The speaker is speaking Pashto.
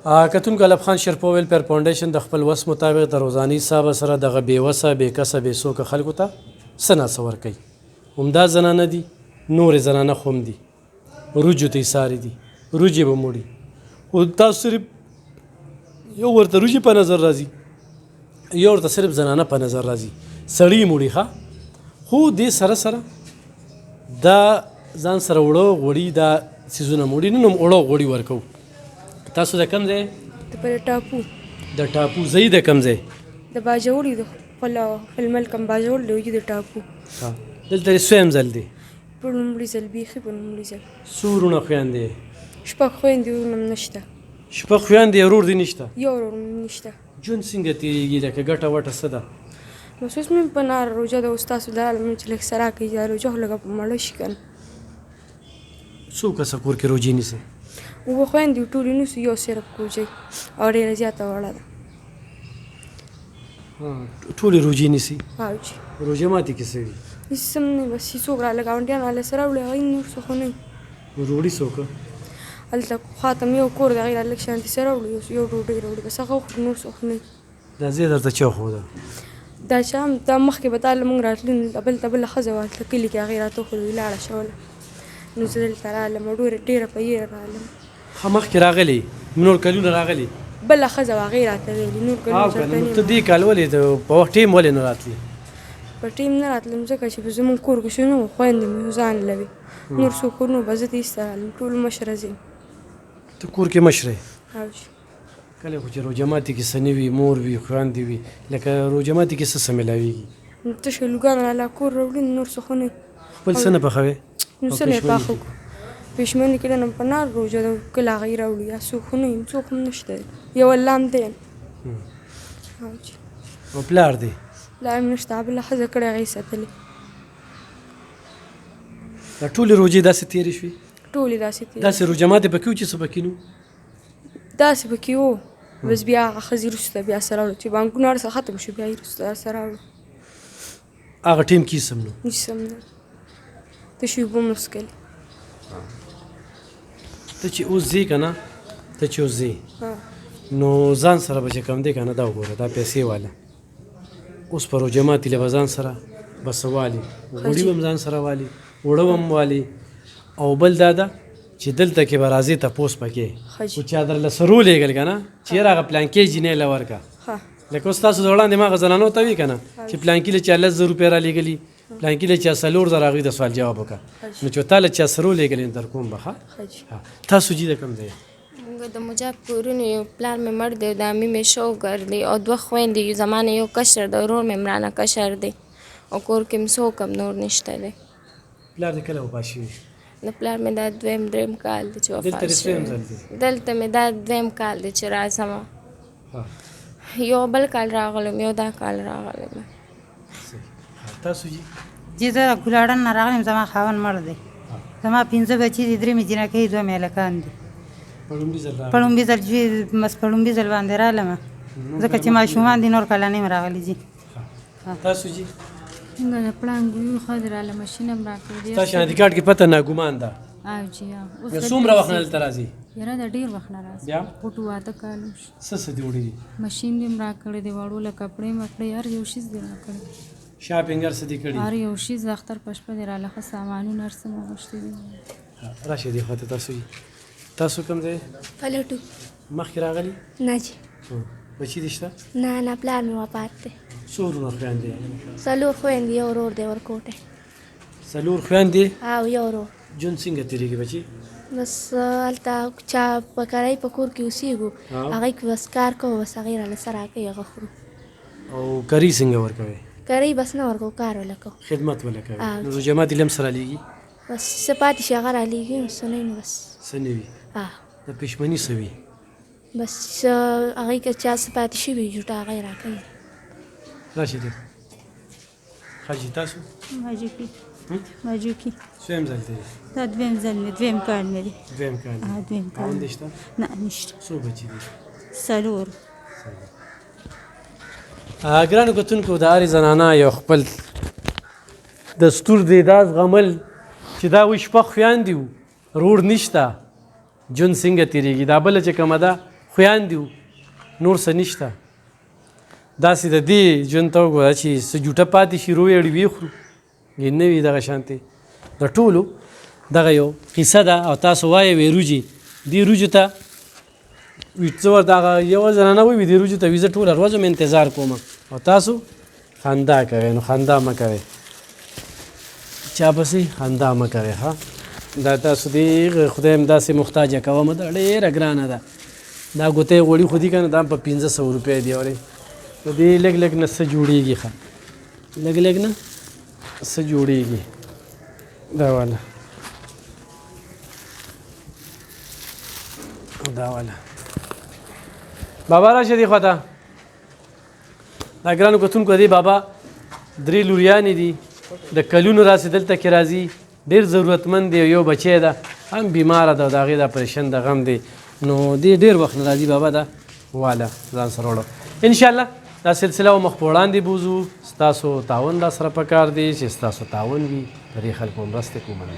کتونکو الف خان شرپو ویلفیر فاونډیشن د خپل وس مطابق د روزاني حساب سره دغه بېوسه بېکسه بېڅوکه خلکو ته څه ناڅه ورکوي. همدا زنانه دي، نورې زنانه خو هم دي، روجو ته ایسارې دي، روجې به موړي. خو تاسو صرف یو ورته روجې په نظر راځي، یو ورته صرف زنانه په نظر راځي، سړي موړي. ښه، خو دې سره سره دا ځان سره وړه غوړي دا څیزونه موړي. نن هم وړه غوړي ورکوو. تاسو د کوم ځای؟ د ټاپو. د ټاپو ځای د کوم ځای؟ د باجوړي د خپل ملک هم باجوړ دی د ټاپو. دلته سویم ځل دی؟ په لومړي ځل بیخي په لومړي ځل. څو وروڼه خویندې؟ 6 خویندې وروڼه هم نشته. 6 خویندې ورور دې نشته؟ یو ورور هم نشته. ژوند څنګه تېرېږي؟ لکه ګټه وټه څه ده؟ بس اوس مې په ناره روژه ده، اوس تاسو دا عالم چې لږ سره کوي دا روژه خو لږه په مړه شي که نه. څو کسه کور کې روژې نیسئ؟ اووه خویندې ټولې نیسو، یو صرف کوچی او ډېره زیاته وړه ده. ټولې روژې نیسئ؟ او چې روژه ماتې کې څه وي؟ هېڅ هم نه وي، بس چې څوک راله ګاونډیان راله سره راوړي هغوی نور څه خو نه وي. روړي څوک؟ هلته خواته مې یو کور د هغې لږ شانتې سره راوړي، یو ډوډۍ راوړي، بس هغه وخوري، نور څه خو نه وي. دا ځای درته چا ښوده؟ دا چې هم دا مخکې به تا له مونږ راتلو نو بلته بله ښځه وه هلته کلي کې هغې راته وښودل ولاړه شوله، نو زه دلته رالم او ډېره په یېره رالم. ښه مخکې راغلې نور کلونه راغلې؟ بله ښځه وه هغې راته ویلي نور کلونه. ته دې کال ولې په وخت ټیم ولې نه راتلې؟ په ټیم نه راتلم ځکه چې زمونږ کور کې څه نه وو، خویندې مې ځان له وي، نور څوک کور نه وو، به زه ته ایسته رالم، ټول مشره زه یم. ته کور کې مشره یې؟ او چې کله خو چې روژه ماتې کې څه نه وي، مور وي خویندې وي، لکه روژه ماتې کې څه میلاویږي؟ نو تشه لوګان راله کور راوړي، نور څه خو نه وي. خپل څه نه پخوې؟ نو څه نه یې پاخه کړو، پېشمني کله نه په نار روژه ده، کله هغې راوړي، یا څوک خو نه یم، څوک هم نشته دی، یو الله هم دی. او پلار دی؟ پلار مې نشته، بله ښځه کړې هغې ساتلې. دا ټولې روژې داسې تېرې شوې؟ ټولې داسې تېرې. داسې روژه ماتې پکې وو چې څه پکې نه وو؟ داسې پکې وو، بس بیا هغه ښځې وروسته بیا سره راوړو چې بانکونه هر څه ختم شو، بیا یې وروسته سره راوړو. هغه ټیم کې هېڅ هم نه وو؟ هېڅ هم نه، تشې اوبه مو څښلې. ته چې اوس ځې که نه، ته چې اوس ځې نو ځان سره به چې کوم دی که نه، دا وګوره دا پیسې واله اوس په روژه ماتې له به ځان سره به څه والي، غوړي به هم ځان سره والي، اوړه به هم والي، او بل دا ده چې دلته کې به راځې تپوس پکې خو چا درله څه رولېږل که نه چې یاره هغه پلانکې جینۍ له ورکړه. لکه اوس تاسو د وړاندې ما هغه زنانو ته وي که نه چې پلانکي له چا 10,000 روپۍ رالېږلي، پلانکي له چا 4,000 هغوی د سوال جواب وکړه، نو چې تا له چا څه رولېږلې در کوم به. ښه، تاسو جي د کوم ځای؟ د مجاب کورونه یو پلار مې مړ دی، د عمي مې شوګر دی او 2 خویندې یو، زما نه یو کشر دی، ورور مې رانه کشر دی، او کور کې مې څوک هم نور نشته دی. پلار دې کله وفات شوي؟ د پلار مې دا 2 کال دی چې وفات شوی. دلته مې دا 2 کال دی چې راځم، یو بل کال راغلم، یو دا کال راغلم. تاسو جي؟ جی زه ګلاډن نه راغلم، زما خاوند مړ دی، زما 5 بچي دي، 3 مې جنکۍ 2 مې هلکان دي. په لومړي ځل بس په لومړي ځل باندې رالم ځکه چې ماشومان دي، نور کلانې مې راغلي جي. تاسو جي؟ موږ د پړانګ خو راله ماشین هم راکړی. تاسو شناختی کارت کې پته ناګومان ده؟ او جی اوس څومره وخت نه دلته راځي؟ یاره د ډېر وخت نه راځي، بیا پټو واته کالو څه څه دې وړي دي؟ ماشین دې هم راکړی دی، وړو له کپړې مکړې هر یو شیز دې راکړی، شاپینګ هر څه دې کړي؟ هر یو شیز د اختر په شپه دې راله ښه سامانونه هر څه مې غوښتي دي. راشئ دې خواته. تاسو جي؟ تاسو کوم ځای؟ پلټو. مخکې راغلي؟ نه جي. بچي دې شته؟ نه پلار مې وفات دی. څو وروڼه خویندې؟ 4 خویندې، یو ورور دی ورکوټی. 4 خویندې او یو ورور. ژوند څنګه تېرېږي بچي؟ بس هلته چا په کرایي په کور کې اوسېږو، هغوی کې بس کار کوو، بس هغې راله څه راکوي هغه خورو. او کرۍ څنګه ورکوئ؟ کرۍ بس نه ورکوو، کار وله کوو، خدمت وله کوئ. نو روژه ماتې لم سره لیږي؟ بس څه پاتې شي هغه رالېږي، څه نه وي، بس څه نه وي. د پېشمني څه وي؟ بس هغوی که چا څه پاتې شوي جوټه هغه یې راکوي. راشئ دې. حاجي تاسو؟ ماجوکي. څویم ځل دی؟ دا 2 ځل مې 2 کال مې دی. 2 کال؟ 2 کال. خاوند دې شته؟ نه نشته. څو بچي دي؟ 4. ګرانو کتونکو، د هرې زنانه یو خپل دستور دی، دا زغمل چې دا وایي 6 خویندې وو، رور نشته، ژوند څنګه تېرېږي. دا بله چې کومه ده خویندې وو نور څه نشته داسې د دې ژوند ته وګوره چې څه جوټه پاتې شي رویړې ویې خورو نه وي دغه شانتې د ټولو دغه یو قصه ده او تاسو وایې وې روجې دې روجو ته څه ورته هغه یوه زنانه ووي دې روجو ته وي زه ټوله ورځ مې انتظار کوم او تاسو خندا کوئ نو خندا مه کوئ چا پسې خندا مه کوئ ښه دا تاسو دې خدای هم داسې محتاجه کوم دا ډېره ګرانه ده دا ګوتې غوړي خو دي که نه دا په 500 روپۍ دی اورې د دې لږ لږ نه څه جوړېږي ښه لږ لږ نه څه جوړېږي دا والا دا والا بابا راشه دې خوا ته دا ګرانو کتونکو دی بابا 3 لوریانې دي د کلونو راسې دلته کې راځي ډېر ضرورتمند دی یو بچی ده هم بیماره ده د هغې د اپریشن د غم دی نو دې ډېر وخت نه راځي بابا دا واله ځان سره وړو انشاءالله دا سلسله و مخ په وړاندې بوځو ستاسو تعاون را سره پکار دی چې ستاسو تعاون وي د دې خلکو مرستې کوو